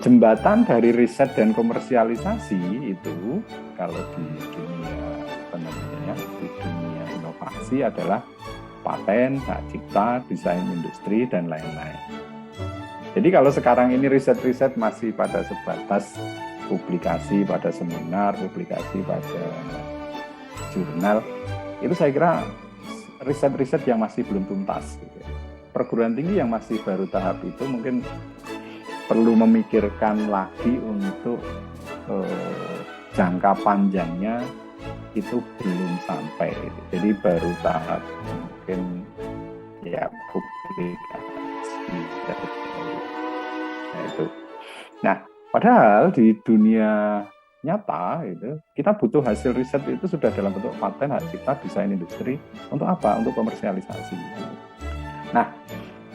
jembatan dari riset dan komersialisasi itu kalau di dunia apa namanya di dunia inovasi adalah paten, hak cipta, desain industri dan lain-lain. Jadi kalau sekarang ini riset-riset masih pada sebatas publikasi pada seminar, publikasi pada jurnal, itu saya kira riset-riset yang masih belum tuntas. Gitu. Perguruan tinggi yang masih baru tahap itu mungkin perlu memikirkan lagi untuk jangka panjangnya itu belum sampai. Jadi baru tahap mungkin ya publikasi. Nah, itu. Nah, padahal di dunia nyata itu kita butuh hasil riset itu sudah dalam bentuk paten, hak cipta, desain industri untuk apa? Untuk komersialisasi. Nah,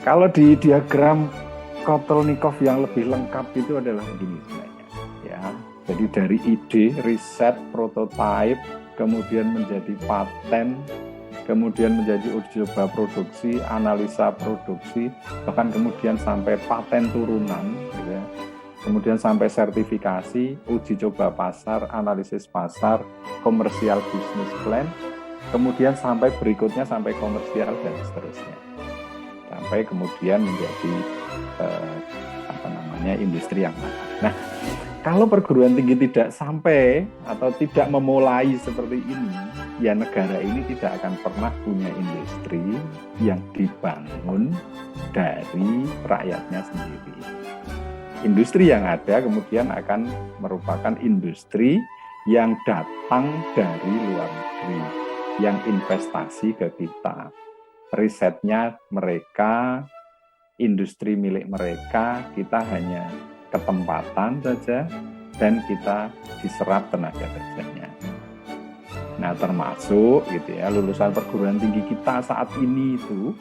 kalau di diagram Kotelnikov yang lebih lengkap itu adalah begini sebenarnya, ya. Jadi dari ide, riset, prototipe, kemudian menjadi paten, kemudian menjadi uji coba produksi, analisa produksi, bahkan kemudian sampai paten turunan, gitu ya. Kemudian sampai sertifikasi, uji coba pasar, analisis pasar, komersial business plan, kemudian sampai berikutnya sampai komersial dan seterusnya. Sampai kemudian menjadi industri yang matang. Nah, kalau perguruan tinggi tidak sampai atau tidak memulai seperti ini, ya negara ini tidak akan pernah punya industri yang dibangun dari rakyatnya sendiri. Industri yang ada kemudian akan merupakan industri yang datang dari luar negeri, yang investasi ke kita. Risetnya mereka, industri milik mereka, kita hanya ketempatan saja dan kita diserap tenaga kerjanya. Nah, termasuk gitu ya, lulusan perguruan tinggi kita saat ini itu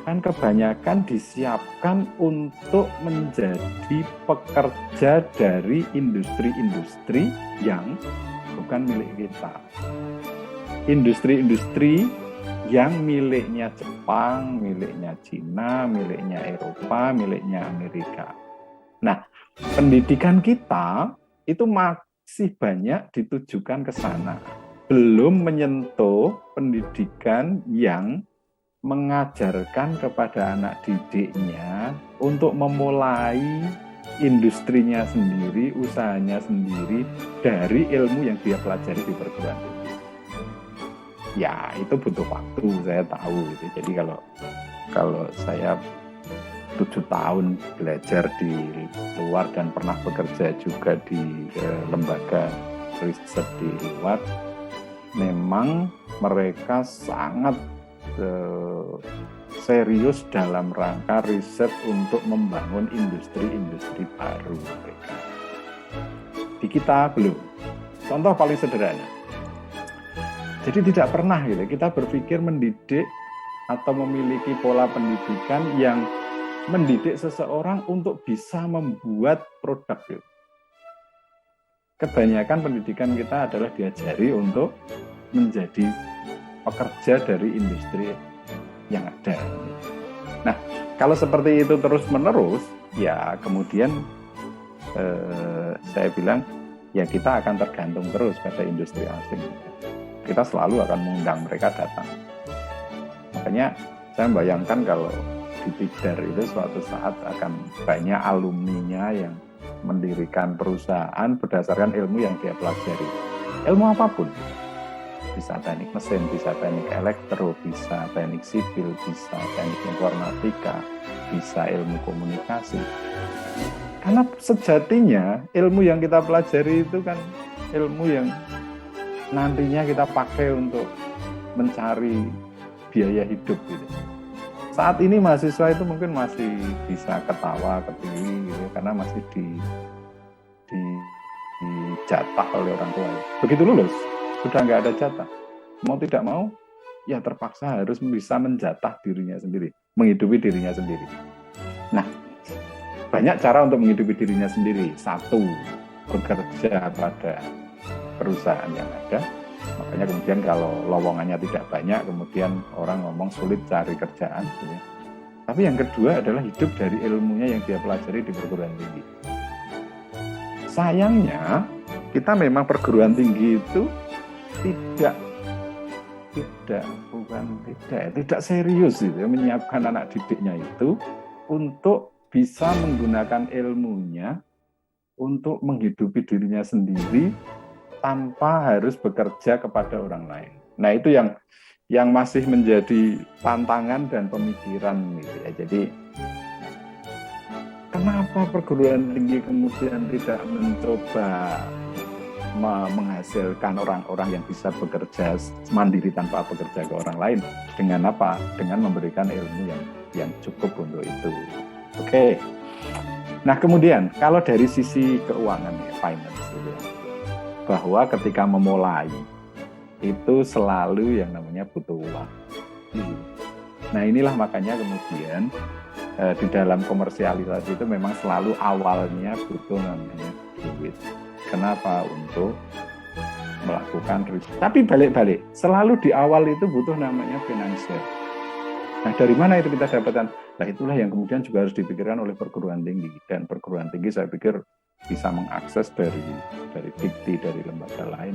kan kebanyakan disiapkan untuk menjadi pekerja dari industri-industri yang bukan milik kita. Industri-industri yang miliknya Jepang, miliknya Cina, miliknya Eropa, miliknya Amerika. Nah, pendidikan kita itu masih banyak ditujukan ke sana. Belum menyentuh pendidikan yang mengajarkan kepada anak didiknya untuk memulai industrinya sendiri, usahanya sendiri dari ilmu yang dia pelajari di perguruan tinggi. Ya, itu butuh waktu, saya tahu gitu. Jadi kalau saya 7 tahun belajar di luar dan pernah bekerja juga di lembaga riset di luar, memang mereka sangat serius dalam rangka riset untuk membangun industri-industri baru mereka. Di kita belum. Contoh paling sederhana. Jadi tidak pernah gitu kita berpikir mendidik atau memiliki pola pendidikan yang mendidik seseorang untuk bisa membuat produk gitu. Kebanyakan pendidikan kita adalah diajari untuk menjadi pekerja dari industri yang ada. Nah, kalau seperti itu terus-menerus, ya kemudian saya bilang ya kita akan tergantung terus pada industri asing. Kita selalu akan mengundang mereka datang. Makanya saya membayangkan kalau di Tidar itu suatu saat akan banyak alumninya yang mendirikan perusahaan berdasarkan ilmu yang dia pelajari. Ilmu apapun. Bisa teknik mesin, bisa teknik elektro, bisa teknik sipil, bisa teknik informatika, bisa ilmu komunikasi. Karena sejatinya ilmu yang kita pelajari itu kan ilmu yang nantinya kita pakai untuk mencari biaya hidup gitu. Saat ini mahasiswa itu mungkin masih bisa ketawa, ketiwi gitu, karena masih dijatah oleh orang tua. Begitu lulus, sudah nggak ada jatah. Mau tidak mau, ya terpaksa harus bisa menjatah dirinya sendiri, menghidupi dirinya sendiri. Nah, banyak cara untuk menghidupi dirinya sendiri. Satu, bekerja pada perusahaan yang ada. Makanya kemudian kalau lowongannya tidak banyak, kemudian orang ngomong sulit cari kerjaan. Gitu. Tapi yang kedua adalah hidup dari ilmunya yang dia pelajari di perguruan tinggi. sayangnya kita memang perguruan tinggi itu tidak serius gitu, menyiapkan anak didiknya itu untuk bisa menggunakan ilmunya untuk menghidupi dirinya sendiri tanpa harus bekerja kepada orang lain. Nah, itu yang masih menjadi tantangan dan pemikiran gitu ya. Jadi kenapa perguruan tinggi kemudian tidak mencoba menghasilkan orang-orang yang bisa bekerja mandiri tanpa bekerja ke orang lain dengan apa? Dengan memberikan ilmu yang cukup untuk itu. Oke. Nah, kemudian kalau dari sisi keuangan ya, finance gitu ya, bahwa ketika memulai itu selalu yang namanya butuh uang. Nah, inilah makanya kemudian di dalam komersialisasi itu memang selalu awalnya butuh namanya duit. Kenapa? Untuk melakukan riset. Tapi balik-balik, selalu di awal itu butuh namanya finansial. Nah, dari mana itu kita dapatkan? Nah, itulah yang kemudian juga harus dipikirkan oleh perguruan tinggi. Dan perguruan tinggi saya pikir bisa mengakses dari dikti, dari lembaga lain.